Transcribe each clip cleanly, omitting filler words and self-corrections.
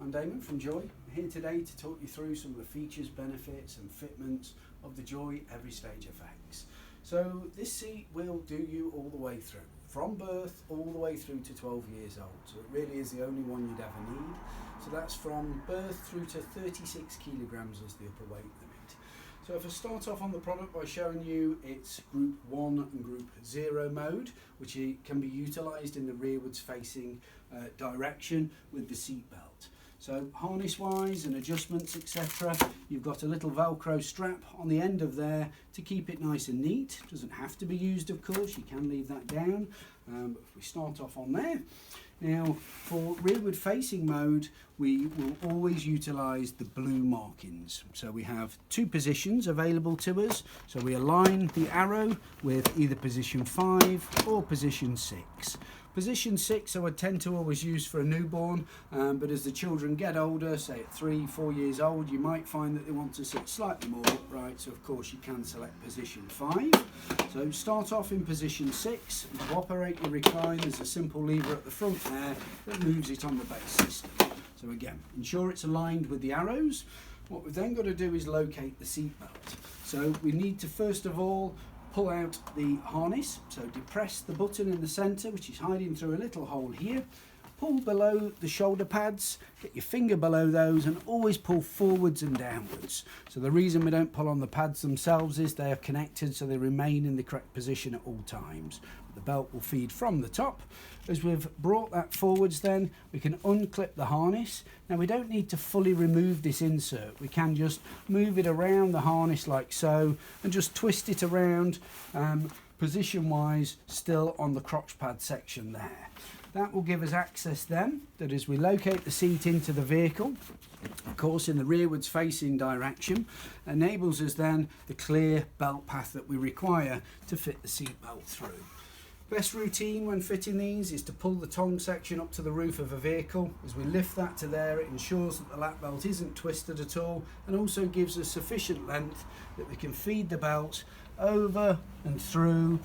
I'm Damon from Joie. I'm here today to talk you through some of the features, benefits and fitments of the Joie Everystage FX. So this seat will do you all the way through, from birth all the way through to 12 years old. So it really is the only one you'd ever need. So that's from birth through to 36 kilograms as the upper weight limit. So if I start off on the product by showing you its Group 1 and Group 0 mode, which can be utilised in the rearwards facing direction with the seat belt. So harness wise and adjustments etc, you've got a little velcro strap on the end of there to keep it nice and neat. Doesn't have to be used, of course, you can leave that down, but if we start off on there. Now for rearward facing mode we will always utilise the blue markings. So we have two positions available to us, so we align the arrow with either position 5 or position 6. Position 6 I would tend to always use for a newborn, but as the children get older, say at 3-4 years old, you might find that they want to sit slightly more upright, so of course you can select position 5. So start off in position 6, and to operate your recline there's a simple lever at the front there that moves it on the base system. So again, ensure it's aligned with the arrows. What we've then got to do is locate the seat belt. So we need to first of all pull out the harness, so depress the button in the centre, which is hiding through a little hole here. Pull below the shoulder pads, get your finger below those, and always pull forwards and downwards. So the reason we don't pull on the pads themselves is they are connected so they remain in the correct position at all times. The belt will feed from the top. As we've brought that forwards then, we can unclip the harness. Now we don't need to fully remove this insert. We can just move it around the harness like so and just twist it around position wise still on the crotch pad section there. That will give us access then, that as we locate the seat into the vehicle, of course in the rearwards facing direction, enables us then the clear belt path that we require to fit the seat belt through. Best routine when fitting these is to pull the tongue section up to the roof of a vehicle. As we lift that to there, it ensures that the lap belt isn't twisted at all, and also gives us sufficient length that we can feed the belt over and through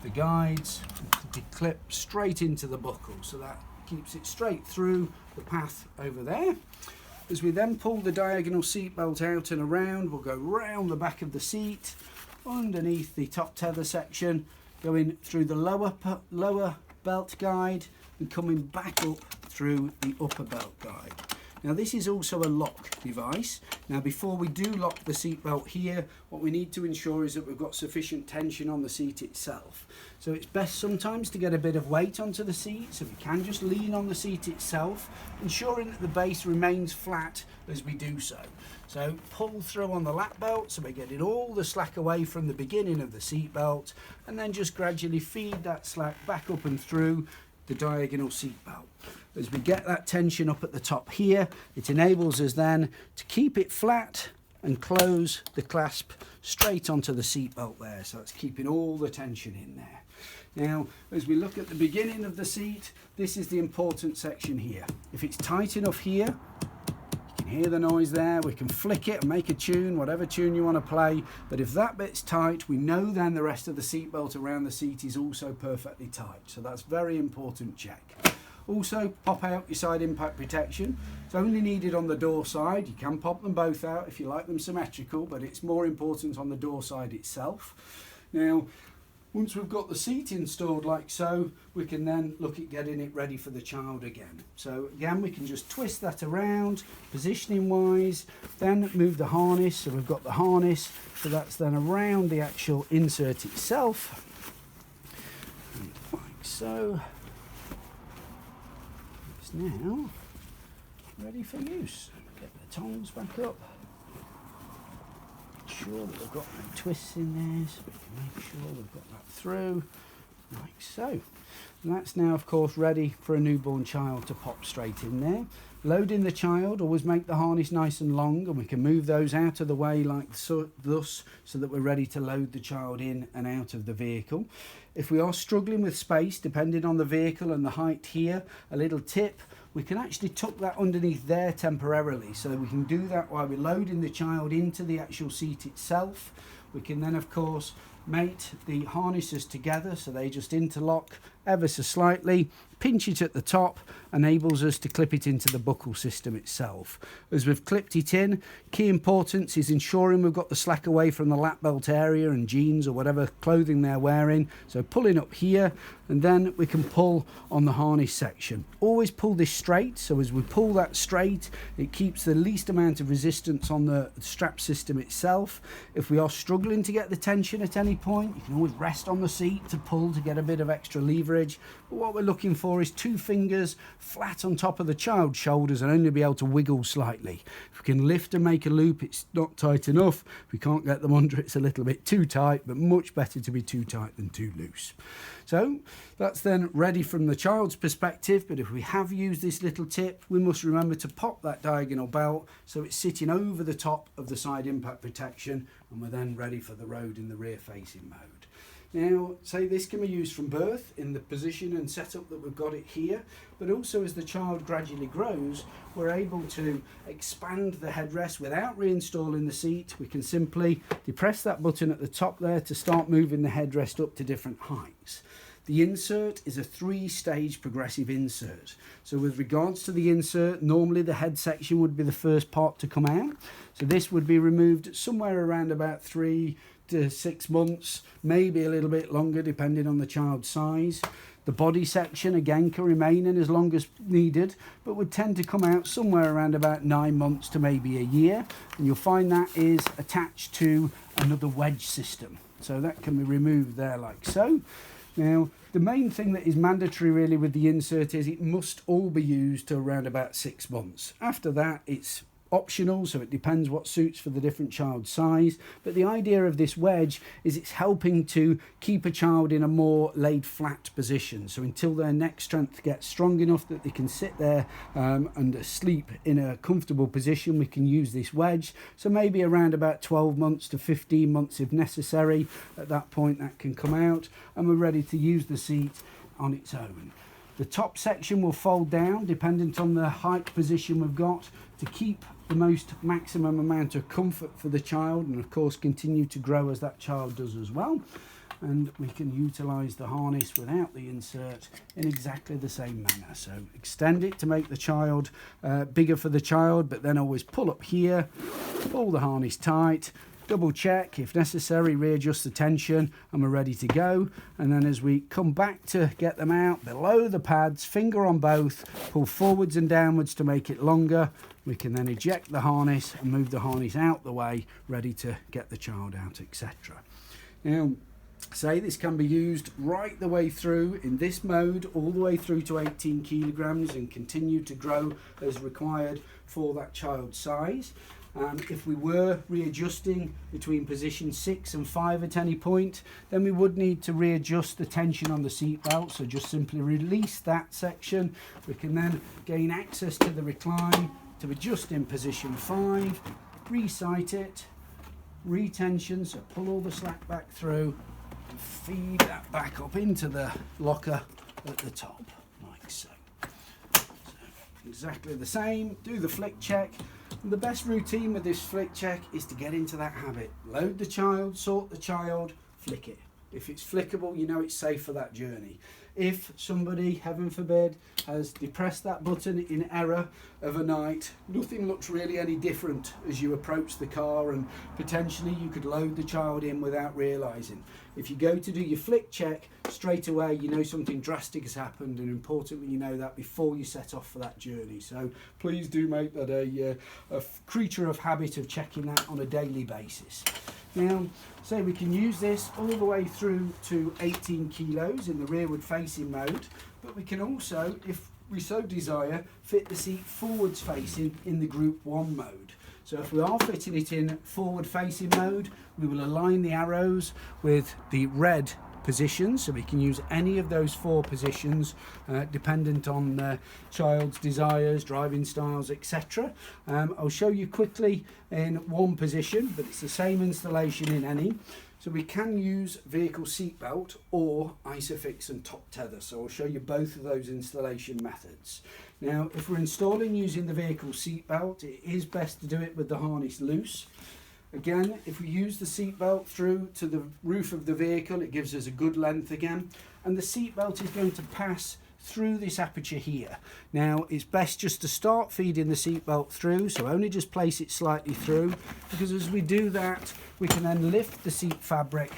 the guides to be clipped straight into the buckle, so that keeps it straight through the path over there. As we then pull the diagonal seat belt out and around, we'll go round the back of the seat, underneath the top tether section, going through the lower belt guide and coming back up through the upper belt guide. Now this is also a lock device. Now before we do lock the seat belt here, what we need to ensure is that we've got sufficient tension on the seat itself. So it's best sometimes to get a bit of weight onto the seat, so we can just lean on the seat itself, ensuring that the base remains flat as we do so. So pull through on the lap belt, so we're getting all the slack away from the beginning of the seat belt, and then just gradually feed that slack back up and through the diagonal seat belt. As we get that tension up at the top here, it enables us then to keep it flat and close the clasp straight onto the seat belt there. So that's keeping all the tension in there. Now, as we look at the beginning of the seat, this is the important section here. If it's tight enough here, you can hear the noise there, we can flick it and make a tune, whatever tune you want to play. But if that bit's tight, we know then the rest of the seat belt around the seat is also perfectly tight. So that's very important check. Also, pop out your side impact protection. It's only needed on the door side. You can pop them both out if you like them symmetrical, but it's more important on the door side itself. Now, once we've got the seat installed like so, we can then look at getting it ready for the child again. So again, we can just twist that around, positioning wise, then move the harness. So we've got the harness, so that's then around the actual insert itself, like so. Now ready for use. Get the tongs back up. Make sure that we've got no twists in there, so we can make sure we've got that through, like so. And that's now of course ready for a newborn child to pop straight in there. Loading the child, always make the harness nice and long, and we can move those out of the way like so, thus, so that we're ready to load the child in and out of the vehicle. If we are struggling with space, depending on the vehicle and the height here, a little tip, we can actually tuck that underneath there temporarily, so we can do that while we're loading the child into the actual seat itself. We can then of course mate the harnesses together so they just interlock ever so slightly, pinch it at the top, enables us to clip it into the buckle system itself. As we've clipped it in, key importance is ensuring we've got the slack away from the lap belt area and jeans or whatever clothing they're wearing. So pulling up here, and then we can pull on the harness section. Always pull this straight, so as we pull that straight, it keeps the least amount of resistance on the strap system itself. If we are struggling to get the tension at any point, you can always rest on the seat to pull to get a bit of extra leverage. But what we're looking for is 2 fingers flat on top of the child's shoulders and only be able to wiggle slightly. If we can lift and make a loop, it's not tight enough. If we can't get them under, it's a little bit too tight, but much better to be too tight than too loose. So that's then ready from the child's perspective, but if we have used this little tip, we must remember to pop that diagonal belt so it's sitting over the top of the side impact protection, and we're then ready for the road in the rear facing mode. Now, say this can be used from birth in the position and setup that we've got it here, but also as the child gradually grows, we're able to expand the headrest without reinstalling the seat. We can simply depress that button at the top there to start moving the headrest up to different heights. The insert is a 3-stage progressive insert. So with regards to the insert, normally the head section would be the first part to come out. So this would be removed somewhere around about 3 to 6 months, maybe a little bit longer depending on the child's size. The body section again can remain in as long as needed, but would tend to come out somewhere around about 9 months to maybe a year, and you'll find that is attached to another wedge system, so that can be removed there like so. Now, the main thing that is mandatory really with the insert is it must all be used to around about 6 months. After that, it's optional, so it depends what suits for the different child's size. But the idea of this wedge is it's helping to keep a child in a more laid flat position. So until their neck strength gets strong enough that they can sit there and sleep in a comfortable position, we can use this wedge. So maybe around about 12 months to 15 months if necessary. At that point that can come out and we're ready to use the seat on its own. The top section will fold down dependent on the height position we've got to keep the most maximum amount of comfort for the child, and of course continue to grow as that child does as well. And we can utilise the harness without the insert in exactly the same manner. So extend it to make the child bigger for the child, but then always pull up here, pull the harness tight, double check, if necessary, readjust the tension, and we're ready to go. And then as we come back to get them out, below the pads, finger on both, pull forwards and downwards to make it longer. We can then eject the harness and move the harness out the way, ready to get the child out, etc. Now, say this can be used right the way through in this mode, all the way through to 18 kilograms and continue to grow as required for that child's size. If we were readjusting between position 6 and 5 at any point, then we would need to readjust the tension on the seat belt. So just simply release that section. We can then gain access to the recline to adjust in position 5, resight it, retension, so pull all the slack back through, and feed that back up into the locker at the top, like so. Exactly the same, do the flick check. And the best routine with this flick check is to get into that habit. Load the child, sort the child, flick it. If it's flickable, you know it's safe for that journey. If somebody, heaven forbid, has depressed that button in error of a night, nothing looks really any different as you approach the car, and potentially you could load the child in without realising. If you go to do your flick check, straight away you know something drastic has happened, and importantly you know that before you set off for that journey. So please do make that a creature of habit of checking that on a daily basis. Now, say we can use this all the way through to 18 kilos in the rearward facing mode, but we can also, if we so desire, fit the seat forwards facing in the group 1 mode. So if we are fitting it in forward facing mode, we will align the arrows with the red positions, so we can use any of those 4 positions dependent on the child's desires, driving styles, etc. I'll show you quickly in one position, but it's the same installation in any. So we can use vehicle seatbelt or ISOFIX and top tether, so I'll show you both of those installation methods. Now, if we're installing using the vehicle seatbelt, it is best to do it with the harness loose. Again, if we use the seatbelt through to the roof of the vehicle, it gives us a good length again. And the seatbelt is going to pass through this aperture here. Now, it's best just to start feeding the seatbelt through, so only just place it slightly through, because as we do that, we can then lift the seat fabric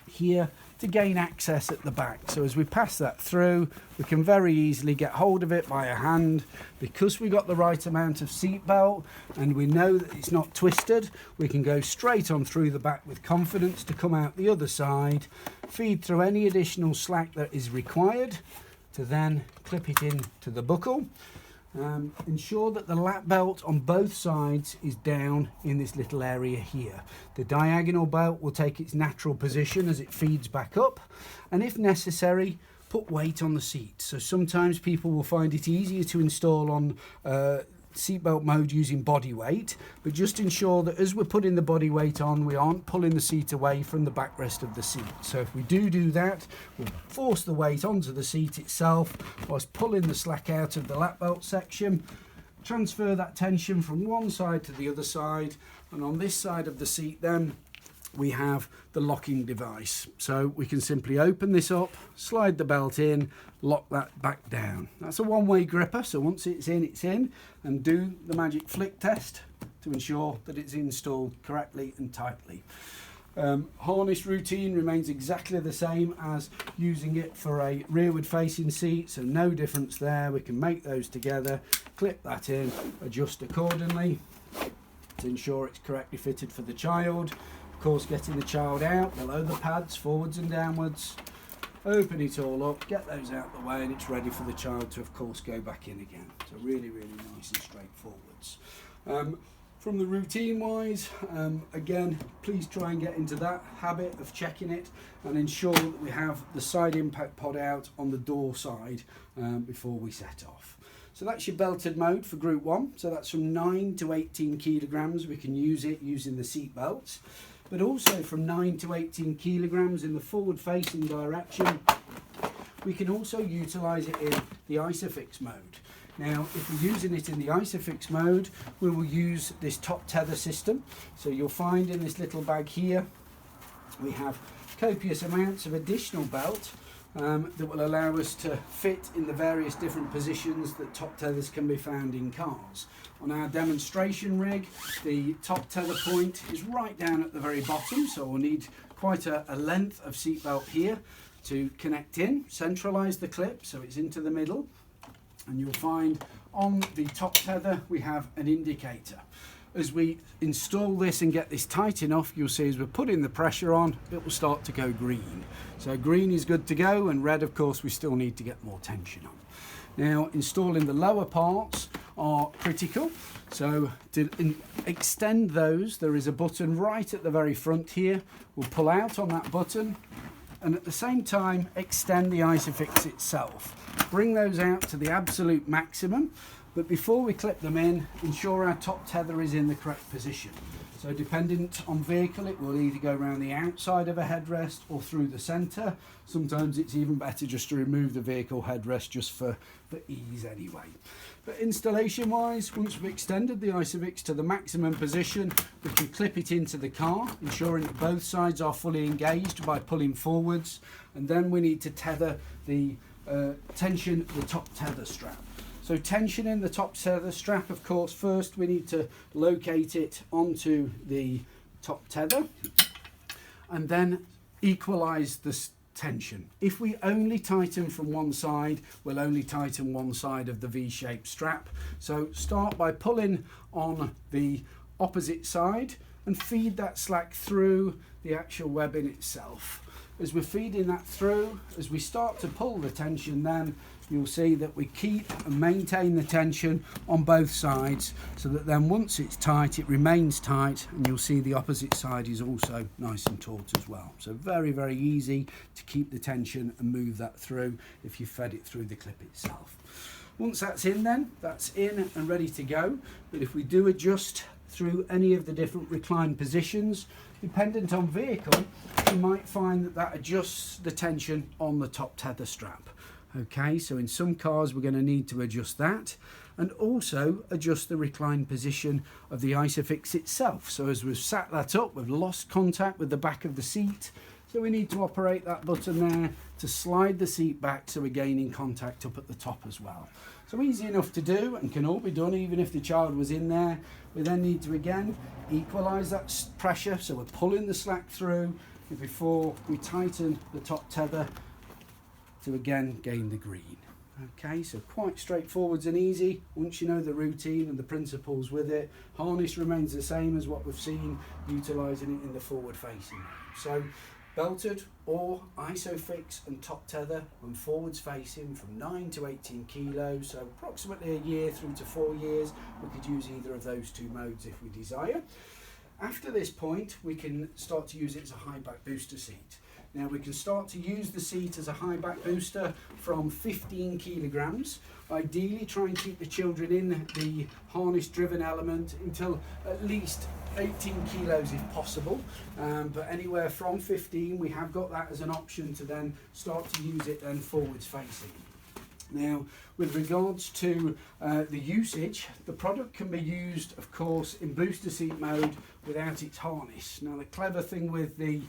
here to gain access at the back. So as we pass that through, we can very easily get hold of it by a hand. Because we got the right amount of seat belt and we know that it's not twisted, we can go straight on through the back with confidence to come out the other side, feed through any additional slack that is required to then clip it in to the buckle. Ensure that the lap belt on both sides is down in this little area here. The diagonal belt will take its natural position as it feeds back up, and if necessary, put weight on the seat. So sometimes people will find it easier to install on seatbelt mode using body weight, but just ensure that as we're putting the body weight on, we aren't pulling the seat away from the backrest of the seat. So if we do that, we'll force the weight onto the seat itself whilst pulling the slack out of the lap belt section, transfer that tension from one side to the other side, and on this side of the seat then we have the locking device. So we can simply open this up, slide the belt in, lock that back down. That's a one-way gripper, so once it's in, and do the magic flick test to ensure that it's installed correctly and tightly. Harness routine remains exactly the same as using it for a rearward facing seat, so no difference there. We can make those together, clip that in, adjust accordingly to ensure it's correctly fitted for the child. Of course, getting the child out below the pads, forwards and downwards, open it all up, get those out the way, and it's ready for the child to, of course, go back in again. So really, really nice and straightforwards. From the routine wise, again, please try and get into that habit of checking it and ensure that we have the side impact pod out on the door side before we set off. So that's your belted mode for Group 1. So that's from 9 to 18 kilograms. We can use it using the seat belts, but also from 9 to 18 kilograms in the forward facing direction. We can also utilize it in the ISOFIX mode. Now, if we're using it in the ISOFIX mode, we will use this top tether system. So you'll find in this little bag here, we have copious amounts of additional belt that will allow us to fit in the various different positions that top tethers can be found in cars. On our demonstration rig, the top tether point is right down at the very bottom, so we'll need quite a length of seat belt here to connect in, centralize the clip so it's into the middle, and you'll find on the top tether we have an indicator. As we install this and get this tight enough, you'll see as we're putting the pressure on, it will start to go green. So green is good to go, and red, of course, we still need to get more tension on. Now, installing the lower parts are critical. So to extend those, there is a button right at the very front here. We'll pull out on that button, and at the same time extend the ISOFIX itself. Bring those out to the absolute maximum, but before we clip them in, ensure our top tether is in the correct position. So dependent on vehicle, it will either go around the outside of a headrest or through the centre. Sometimes it's even better just to remove the vehicle headrest just for ease anyway. But installation wise, once we've extended the ISOFIX to the maximum position, we can clip it into the car, ensuring that both sides are fully engaged by pulling forwards. And then we need to tether the tension the top tether strap. So tensioning the top tether strap, of course, first we need to locate it onto the top tether and then equalize the tension. If we only tighten from one side, we'll only tighten one side of the V-shaped strap. So start by pulling on the opposite side and feed that slack through the actual webbing itself. As we're feeding that through, as we start to pull the tension, then you'll see that we keep and maintain the tension on both sides, so that then once it's tight, it remains tight, and you'll see the opposite side is also nice and taut as well. So very, very easy to keep the tension and move that through if you fed it through the clip itself. Once that's in, then that's in and ready to go. But if we do adjust through any of the different recline positions, dependent on vehicle, you might find that adjusts the tension on the top tether strap. Okay, so in some cars we're going to need to adjust that, and also adjust the recline position of the ISOFIX itself. So as we've sat that up, we've lost contact with the back of the seat, so we need to operate that button there to slide the seat back so we're gaining contact up at the top as well. So easy enough to do and can all be done even if the child was in there. We then need to again equalise that pressure, so we're pulling the slack through before we tighten the top tether to again gain the green. Okay, so quite straightforward and easy once you know the routine and the principles with it. Harness remains the same as what we've seen, utilising it in the forward facing. So belted or ISOFIX and top tether when forwards facing from 9 to 18 kilos, so approximately a year through to 4 years. We could use either of those two modes if we desire. After this point we can start to use it as a high back booster seat. Now we can start to use the seat as a high back booster from 15 kilograms. Ideally try and keep the children in the harness driven element until at least 18 kilos if possible, but anywhere from 15 we have got that as an option to then start to use it then forwards facing. Now with regards to the usage, the product can be used of course in booster seat mode without its harness. Now the clever thing with the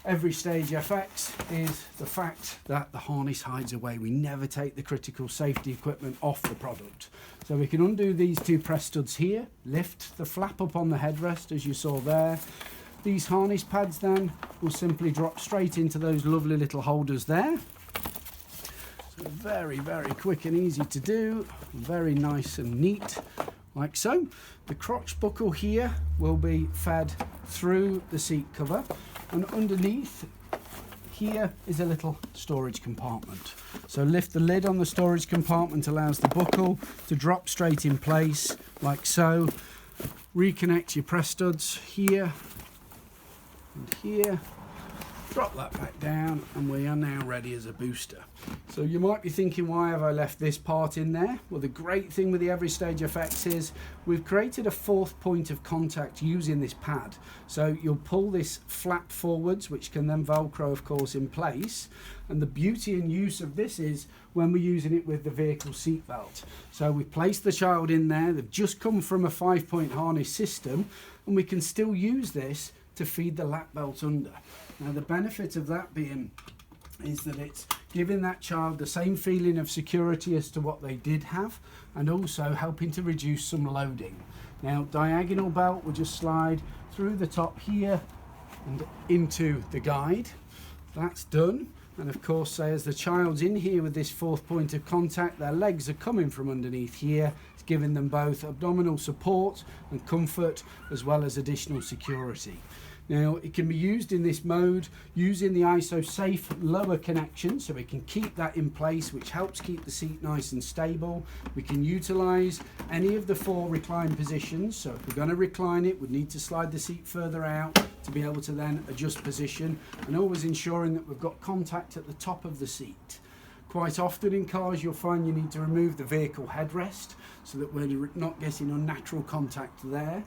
Everystage FX is the fact that the harness hides away. We never take the critical safety equipment off the product. So we can undo these two press studs here, lift the flap up on the headrest as you saw there. These harness pads then will simply drop straight into those lovely little holders there. So very, very quick and easy to do, very nice and neat. Like so. The crotch buckle here will be fed through the seat cover, and underneath here is a little storage compartment. So lift the lid on the storage compartment, allows the buckle to drop straight in place like so. Reconnect your press studs here and here. Drop that back down and we are now ready as a booster. So you might be thinking, why have I left this part in there? Well, the great thing with the Everystage FX is we've created a fourth point of contact using this pad. So you'll pull this flap forwards, which can then Velcro of course in place. And the beauty and use of this is when we're using it with the vehicle seat belt. So we place the child in there, they've just come from a 5-point harness system, and we can still use this to feed the lap belt under. Now the benefit of that being is that it's giving that child the same feeling of security as to what they did have, and also helping to reduce some loading. Now diagonal belt will just slide through the top here and into the guide. That's done. And of course, say as the child's in here with this fourth point of contact, their legs are coming from underneath here. It's giving them both abdominal support and comfort as well as additional security. Now it can be used in this mode using the ISOFIX lower connection, so we can keep that in place, which helps keep the seat nice and stable. We can utilise any of the 4 recline positions, so if we're going to recline it, we'd need to slide the seat further out to be able to then adjust position, and always ensuring that we've got contact at the top of the seat. Quite often in cars you'll find you need to remove the vehicle headrest so that we're not getting unnatural contact there.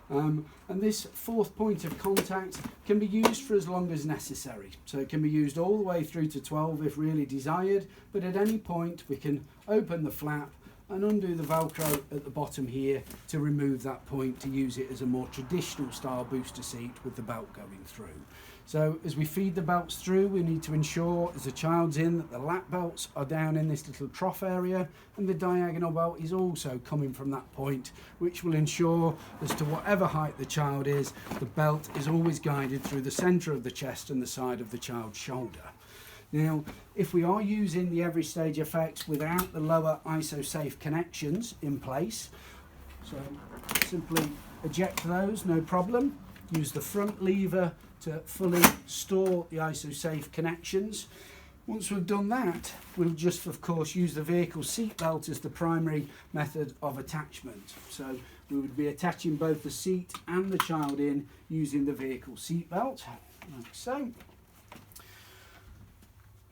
And this fourth point of contact can be used for as long as necessary. So it can be used all the way through to 12 if really desired, but at any point we can open the flap and undo the Velcro at the bottom here to remove that point, to use it as a more traditional style booster seat with the belt going through. So as we feed the belts through, we need to ensure as the child's in that the lap belts are down in this little trough area, and the diagonal belt is also coming from that point, which will ensure as to whatever height the child is, the belt is always guided through the centre of the chest and the side of the child's shoulder. Now, if we are using the Everystage FX without the lower ISOFIX connections in place, so simply eject those, no problem. Use the front lever to fully store the ISOFIX connections. Once we've done that, we'll just of course use the vehicle seat belt as the primary method of attachment. So we would be attaching both the seat and the child in using the vehicle seat belt, like so.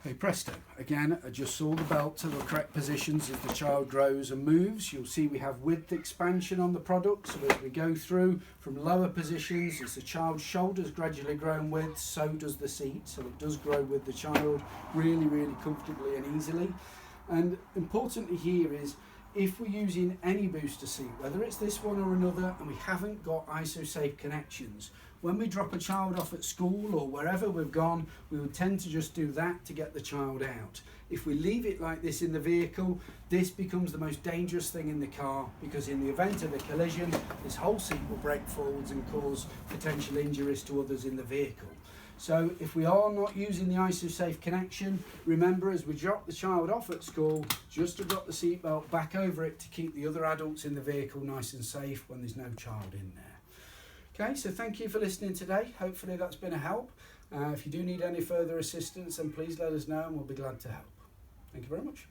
Hey presto, again adjust all the belt to the correct positions as the child grows and moves. You'll see we have width expansion on the product, so as we go through from lower positions, as the child's shoulders gradually grow in width, so does the seat, so it does grow with the child really comfortably and easily. And importantly here is, if we're using any booster seat, whether it's this one or another, and we haven't got ISOFIX connections, when we drop a child off at school or wherever we've gone, we would tend to just do that to get the child out. If we leave it like this in the vehicle, this becomes the most dangerous thing in the car, because in the event of a collision, this whole seat will break forwards and cause potential injuries to others in the vehicle. So if we are not using the ISOFIX connection, remember as we drop the child off at school, just to drop the seatbelt back over it to keep the other adults in the vehicle nice and safe when there's no child in there. Okay, so thank you for listening today. Hopefully that's been a help. If you do need any further assistance, then please let us know and we'll be glad to help. Thank you very much.